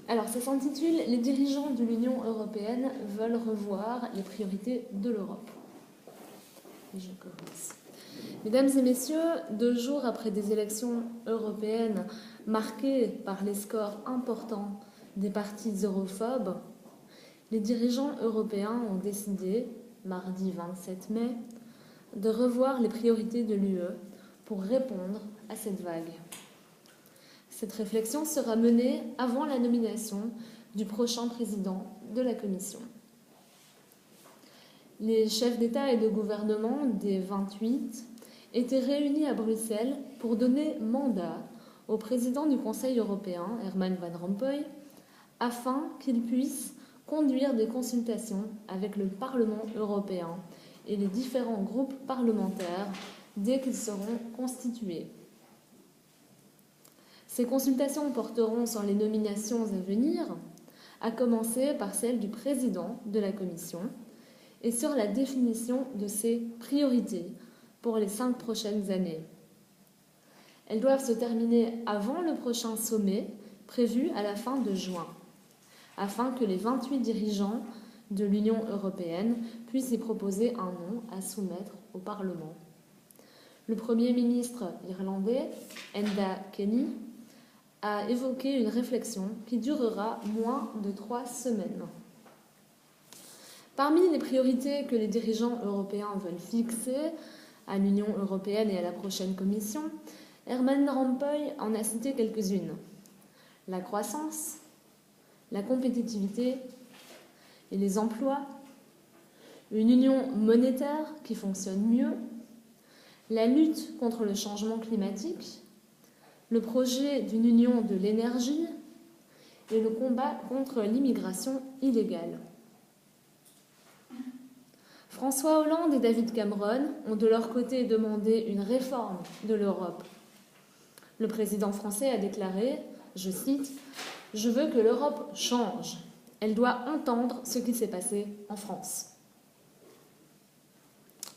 Alors, ça s'intitule « Les dirigeants de l'Union européenne veulent revoir les priorités de l'Europe ». Et je commence. Mesdames et messieurs, 2 jours après des élections européennes marquées par les scores importants des partis europhobes, les dirigeants européens ont décidé, mardi 27 mai, de revoir les priorités de l'UE pour répondre à cette vague. Cette réflexion sera menée avant la nomination du prochain président de la Commission. Les chefs d'État et de gouvernement des 28 étaient réunis à Bruxelles pour donner mandat au président du Conseil européen, Herman Van Rompuy, afin qu'il puisse conduire des consultations avec le Parlement européen et les différents groupes parlementaires dès qu'ils seront constitués. Ces consultations porteront sur les nominations à venir, à commencer par celle du président de la Commission, et sur la définition de ses priorités pour les 5 prochaines années. Elles doivent se terminer avant le prochain sommet, prévu à la fin de juin, afin que les 28 dirigeants de l'Union européenne puissent y proposer un nom à soumettre au Parlement. Le Premier ministre irlandais, Enda Kenny, a évoqué une réflexion qui durera moins de 3 semaines. Parmi les priorités que les dirigeants européens veulent fixer à l'Union européenne et à la prochaine Commission, Herman Van Rompuy en a cité quelques-unes. La croissance, la compétitivité et les emplois, une union monétaire qui fonctionne mieux, la lutte contre le changement climatique, le projet d'une union de l'énergie et le combat contre l'immigration illégale. François Hollande et David Cameron ont de leur côté demandé une réforme de l'Europe. Le président français a déclaré, je cite, « Je veux que l'Europe change. Elle doit entendre ce qui s'est passé en France. »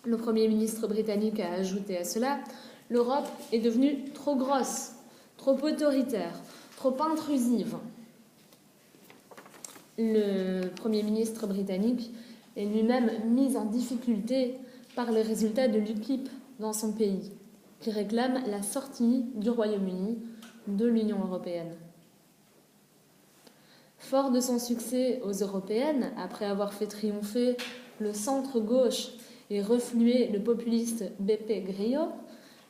Le Premier ministre britannique a ajouté à cela, « L'Europe est devenue trop grosse, trop autoritaire, trop intrusive. » Le Premier ministre britannique est lui-même mis en difficulté par les résultats de l'UKIP dans son pays, qui réclame la sortie du Royaume-Uni de l'Union européenne. Fort de son succès aux européennes, après avoir fait triompher le centre-gauche et refluer le populiste Beppe Grillo,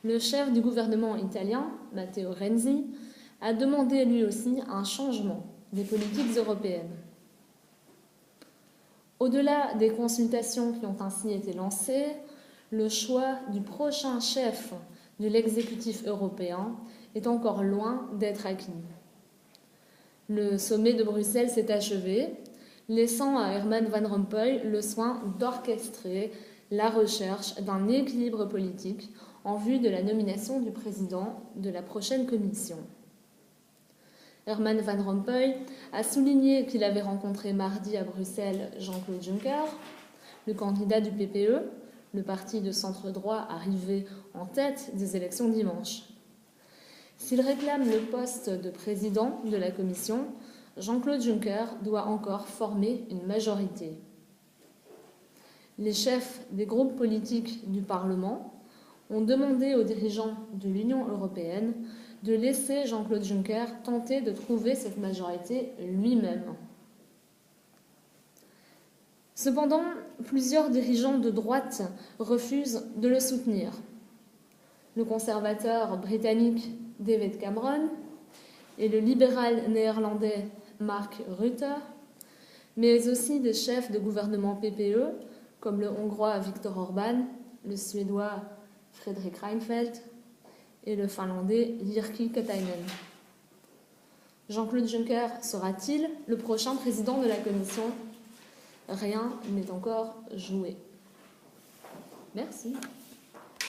le chef du gouvernement italien, Matteo Renzi, a demandé lui aussi un changement des politiques européennes. Au-delà des consultations qui ont ainsi été lancées, le choix du prochain chef de l'exécutif européen est encore loin d'être acquis. Le sommet de Bruxelles s'est achevé, laissant à Herman Van Rompuy le soin d'orchestrer la recherche d'un équilibre politique en vue de la nomination du président de la prochaine commission. Herman Van Rompuy a souligné qu'il avait rencontré mardi à Bruxelles Jean-Claude Juncker, le candidat du PPE, le parti de centre-droit arrivé en tête des élections dimanche. S'il réclame le poste de président de la Commission, Jean-Claude Juncker doit encore former une majorité. Les chefs des groupes politiques du Parlement ont demandé aux dirigeants de l'Union européenne de laisser Jean-Claude Juncker tenter de trouver cette majorité lui-même. Cependant, plusieurs dirigeants de droite refusent de le soutenir. Le conservateur britannique David Cameron et le libéral néerlandais Mark Rutte, mais aussi des chefs de gouvernement PPE comme le hongrois Viktor Orban, le suédois Fredrik Reinfeldt et le finlandais Jyrki Katainen. Jean-Claude Juncker sera-t-il le prochain président de la Commission ? Rien n'est encore joué. Merci.